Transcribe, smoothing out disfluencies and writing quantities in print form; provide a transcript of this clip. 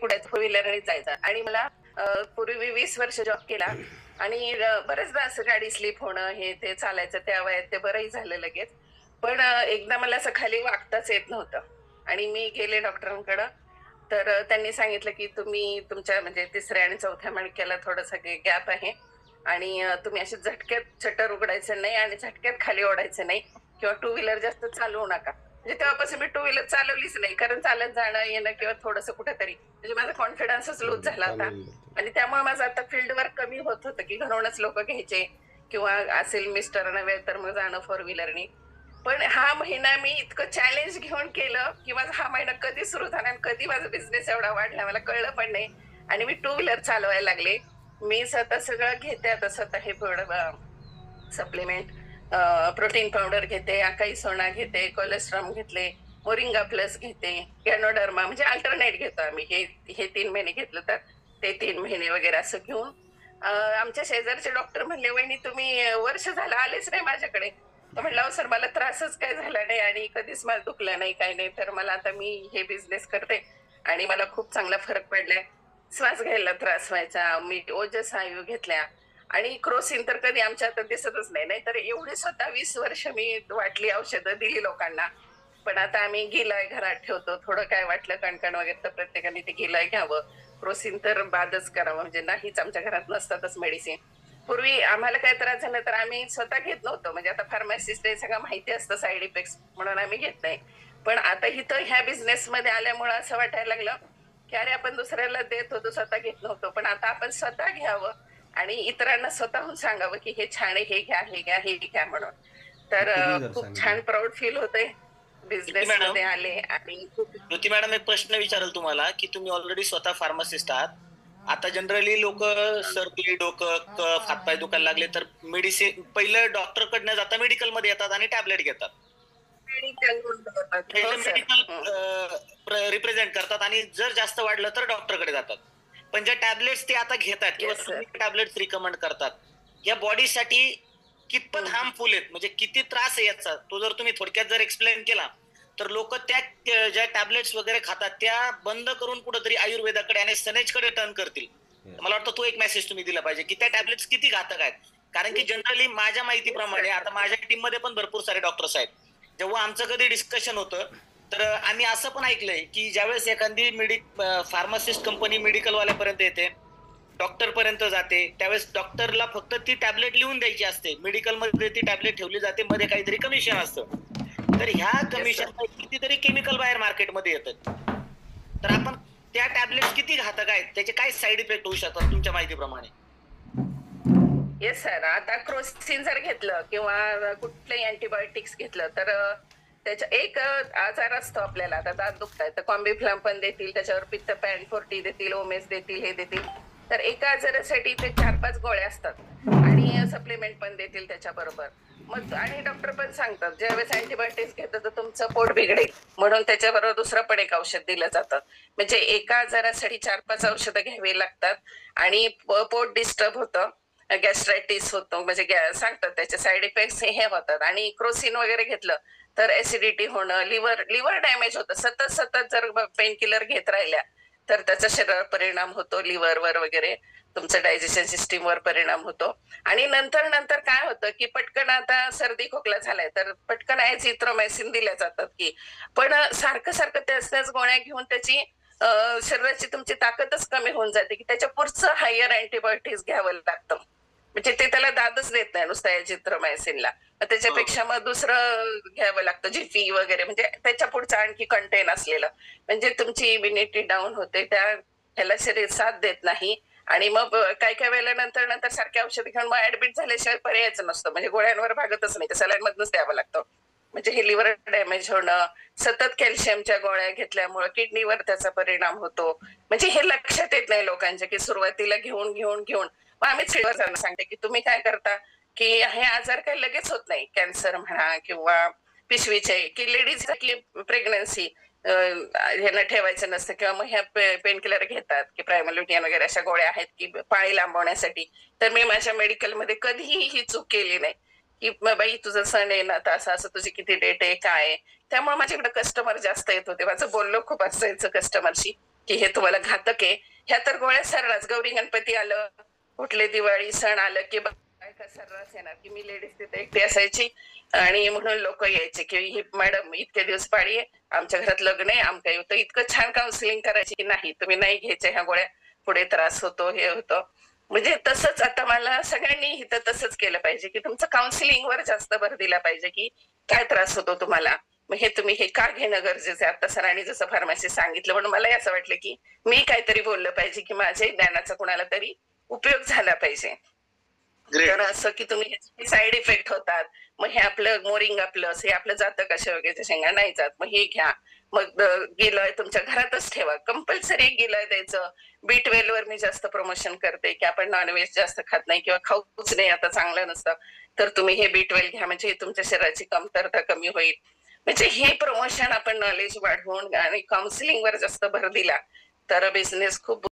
पुढे फोर व्हीलरने जायचा. आणि मला पूर्वी 20 वर्ष जॉब केला आणि बरेचदा असं गाडी स्लिप होणं हे ते चालायचं त्या वयात, ते बरंही झालं लगेच. पण एकदा मला असं खाली वागताच येत नव्हतं आणि मी गेले डॉक्टरांकडं. तर त्यांनी सांगितलं की तुम्ही तुमच्या म्हणजे तिसऱ्या आणि चौथ्या मणक्याला थोडंसं गॅप आहे आणि तुम्ही असे झटक्यात शटर उघडायचं नाही आणि झटक्यात खाली ओढायचं नाही किंवा टू व्हीलर जास्त चालवू नका. म्हणजे तेव्हापासून मी टू व्हीलर चालवलीच नाही, कारण चालत जाणं येणं किंवा थोडंसं कुठेतरी म्हणजे माझा कॉन्फिडन्सच लूज झाला होता. आणि त्यामुळे माझं आता फील्ड वर्क कमी होत होतं की घरूनच लोक घ्यायचे किंवा असेल मिस्टर नव्हे तर मग जाणं फोर व्हीलरनी. पण हा महिना मी इतकं चॅलेंज घेऊन केलं की माझा हा महिना कधी सुरू झाला आणि कधी माझा बिझनेस एवढा वाढला मला कळलं पण नाही. आणि मी टू व्हीलर चालवायला लागले. मी स्वतः सगळं घेते आता, स्वतः हे सप्लिमेंट, प्रोटीन पावडर घेते, अकाई सोना घेते, कोलेस्ट्रॉम घेतले, मोरिंगा प्लस घेते, गॅनोडर्मा, म्हणजे अल्टरनेट घेतो आम्ही. हे 3 महिने घेतलं तर ते 3 महिने वगैरे असं घेऊन आमच्या शेजारचे डॉक्टर म्हणले, वहिनी तुम्ही वर्ष झालं आलेच नाही माझ्याकडे. तर म्हटलं अहो सर मला त्रासच काय झाला नाही आणि कधीच मला दुखलं नाही काही नाही, तर मला आता मी हे बिझनेस करते आणि मला खूप चांगला फरक पडलाय. श्वास घ्यायला त्रास व्हायचा, मी ओजस आयु घेतल्या आणि क्रोसिन तर कधी आमच्या आता दिसतच नाही. नाही तर एवढी स्वतः 20 वर्ष मी वाटली, औषधं दिली लोकांना. पण आता आम्ही गिलाय घरात ठेवतो, थोडं काय वाटलं कणकण वगैरे तर प्रत्येकाने ते गिलाय घ्यावं. क्रोसिन तर बादच करावं, म्हणजे नाहीच, आमच्या घरात नसतातच मेडिसिन. पूर्वी आम्हाला काय त्रास झाला तर आम्ही स्वतः घेत नव्हतो, म्हणजे आता फार्मासिस्ट हे सगळं माहिती असतं साईड इफेक्ट म्हणून आम्ही घेत नाही. पण आता इथं ह्या बिझनेस मध्ये आल्यामुळे असं वाटायला लागलं की अरे आपण दुसऱ्याला देत होतो, स्वतः घेत नव्हतो, पण आता आपण स्वतः घ्यावं आणि इतरांना स्वतःहून सांगावं की हे छान आहे, हे घ्या हे घ्या हे घ्या म्हणून. तर खूप छान प्राऊड फील होतंय बिझनेस मध्ये आले. आणि ज्योती मॅडम, एक प्रश्न विचारेल तुम्हाला की तुम्ही ऑलरेडी स्वतः फार्मासिस्ट आहात. आता जनरली लोक सर्दी, डोकं, कफ, हातपाय दुखायला लागले तर मेडिसिन पहिलं डॉक्टर कडनं जाता मेडिकल मध्ये येतात आणि टॅबलेट घेतात. मेडिकल रिप्रेझेंट करतात आणि जर जास्त वाढलं तर डॉक्टरकडे जातात. पण ज्या टॅबलेट्स ते आता घेतात किंवा टॅबलेट्स रिकमेंड करतात, या बॉडीसाठी कितपत हार्मफुल आहेत, म्हणजे किती त्रास आहे याचा, तो जर तुम्ही थोडक्यात जर एक्सप्लेन केला तर लोक त्या ज्या टॅबलेट्स वगैरे खातात त्या बंद करून कुठेतरी आयुर्वेदाकडे आणि सनेजकडे टर्न करतील. मला वाटतं तो एक मेसेज तुम्ही दिला पाहिजे की त्या टॅबलेट्स किती घातक आहेत. कारण की जनरली माझ्या माहितीप्रमाणे आता माझ्या टीम मध्ये पण भरपूर सारे डॉक्टर्स आहेत. जेव्हा आमचं कधी डिस्कशन होतं तर आम्ही असं पण ऐकलंय की ज्यावेळेस एखादी फार्मासिस्ट कंपनी मेडिकल वाल्यापर्यंत येते, डॉक्टर पर्यंत जाते, त्यावेळेस डॉक्टरला फक्त ती टॅबलेट लिहून द्यायची असते, मेडिकल मध्ये ती टॅबलेट ठेवली जाते, मध्ये काहीतरी कमिशन असतं. तर ह्या कमिशन कितीतरी केमिकल बाहेर मार्केटमध्ये येतात. तर आपण त्या टॅबलेट्स किती घातक आहेत, त्याचे काय साईड इफेक्ट होऊ शकतात तुमच्या माहितीप्रमाणे? येस सर, आता क्रोसिन जर घेतलं किंवा कुठलंही अँटीबायोटिक्स घेतलं तर त्याच्या एक आजार असतो आपल्याला, आता दात दुखताय तर कॉम्बिफ्लाम पण देतील, त्याच्यावर पित्त पॅन 40 देतील, ओमेस देतील, हे देतील. तर एका आजारासाठी ते 4-5 गोळ्या असतात आणि सप्लिमेंट पण देतील त्याच्याबरोबर. मग आणि डॉक्टर पण सांगतात ज्यावेळेस अँटीबायोटिक्स घेतात तर तुमचं पोट बिघडेल म्हणून त्याच्याबरोबर दुसरं पण एक औषध दिलं जातं. म्हणजे एका आजारासाठी 4-5 औषधं घ्यावी लागतात आणि पोट डिस्टर्ब होतं, गॅस्ट्रायटिस होतो, म्हणजे सांगतात त्याचे साईड इफेक्ट्स हे होतात. आणि क्रोसिन वगैरे घेतलं तर ऍसिडिटी होणं, लिव्हर डॅमेज होतं. सतत सतत जर पेन किलर घेत राहिल्या तर त्याचा शरीरावर परिणाम होतो, लिव्हरवर वगैरे, तुमचं डायजेशन सिस्टीमवर परिणाम होतो. आणि नंतर नंतर काय होतं की पटकन आता सर्दी खोकला झालाय तर पटकन एझिथ्रोमायसिन दिल्या जातात की, पण सारखं सारखं त्याच गोळ्या घेऊन त्याची शरीराची तुमची ताकदच कमी होऊन जाते की त्याच्या पुढचं हायर अँटीबायोटिक्स घ्यावं लागतं. म्हणजे ते त्याला दादच देत नाही नुसतं एझिथ्रोमायसिनला. त्याच्यापेक्षा मग दुसरं घ्यावं लागतं, जिफी वगैरे, म्हणजे त्याच्या पुढचं आणखी कंटेन असलेलं. म्हणजे तुमची इम्युनिटी डाऊन होते, त्या ह्याला शरीर साथ देत नाही. आणि मग काही काही वेळेला नंतर नंतर सारखे औषध घेऊन मग ऍडमिट झाल्याशिवाय पर्यायच नसतं, म्हणजे गोळ्यांवर भागतच नाही, सलाईन मधनच द्यावं लागतं. म्हणजे हे लिव्हर डॅमेज होणं, सतत कॅल्शियमच्या गोळ्या घेतल्यामुळे किडनीवर त्याचा परिणाम होतो. म्हणजे हे लक्षात येत नाही लोकांच्या की सुरुवातीला घेऊन घेऊन घेऊन मग आम्हीच सिल्वरला सांगते की तुम्ही काय करता की हे आजार काही लगेच होत नाही, कॅन्सर म्हणा किंवा पिशवीचे, की लेडीज की प्रेग्नन्सी ह्यांना ठेवायचं नसतं किंवा मग ह्या पेन किलर घेतात की प्रायमोल्युटियन वगैरे अशा गोळ्या आहेत की पाळी लांबवण्यासाठी. तर मी माझ्या मेडिकलमध्ये कधीही ही चूक केली नाही की बाई तुझं सण आहे ना, तर असं असं तुझी किती डेट आहे काय आहे. त्यामुळे माझ्याकडे कस्टमर जास्त येत होते, माझं बोलणं खूप असायचं कस्टमरशी. की हे तुम्हाला घातक आहे. ह्या तर गोळ्या सर्रास गौरी गणपती आलं, कुठले दिवाळी सण आलं की बायका सर्रास येणार की मी लेडीज तिथे एकटी असायची आणि म्हणून लोक यायचे की ही मॅडम इतके दिवस पाळी आहे, आमच्या घरात लग्न आहे, आमच्या होतं. इतकं छान काउन्सिलिंग करायची की नाही तुम्ही नाही घ्यायच्या ह्या गोळ्या, पुढे त्रास होतो हे होतं. म्हणजे तसंच आता मला सगळ्यांनी इथं तसंच केलं पाहिजे की तुमचं काउन्सिलिंग वर जास्त भर दिला पाहिजे की काय त्रास होतो तुम्हाला, मग हे तुम्ही हे का घेणं गरजेचं आहे. आता सरांनी जसं फार्मसी सांगितलं म्हणून मलाही असं वाटलं की मी काहीतरी बोललं पाहिजे की माझ्या ज्ञानाचा कुणाला तरी उपयोग झाला पाहिजे. तर असं की तुम्ही साईड इफेक्ट होतात, मग हे आपलं मोरिंगा प्लस हे आपलं जातं का शेवग्याच्या शेंगा नाही जात, मग हे घ्या. मग गिलॉय तुमच्या घरातच ठेवा, कंपल्सरी गिलॉय द्यायचं. B12 वर मी जास्त प्रमोशन करते की आपण नॉनव्हेज जास्त खात नाही किंवा खाऊच नाही आता चांगलं नसतं, तर तुम्ही हे B12 घ्या म्हणजे तुमच्या शरीराची कमतरता कमी होईल. म्हणजे हे प्रमोशन आपण नॉलेज वाढवून आणि काउन्सिलिंग वर जास्त भर दिला तर बिझनेस खूप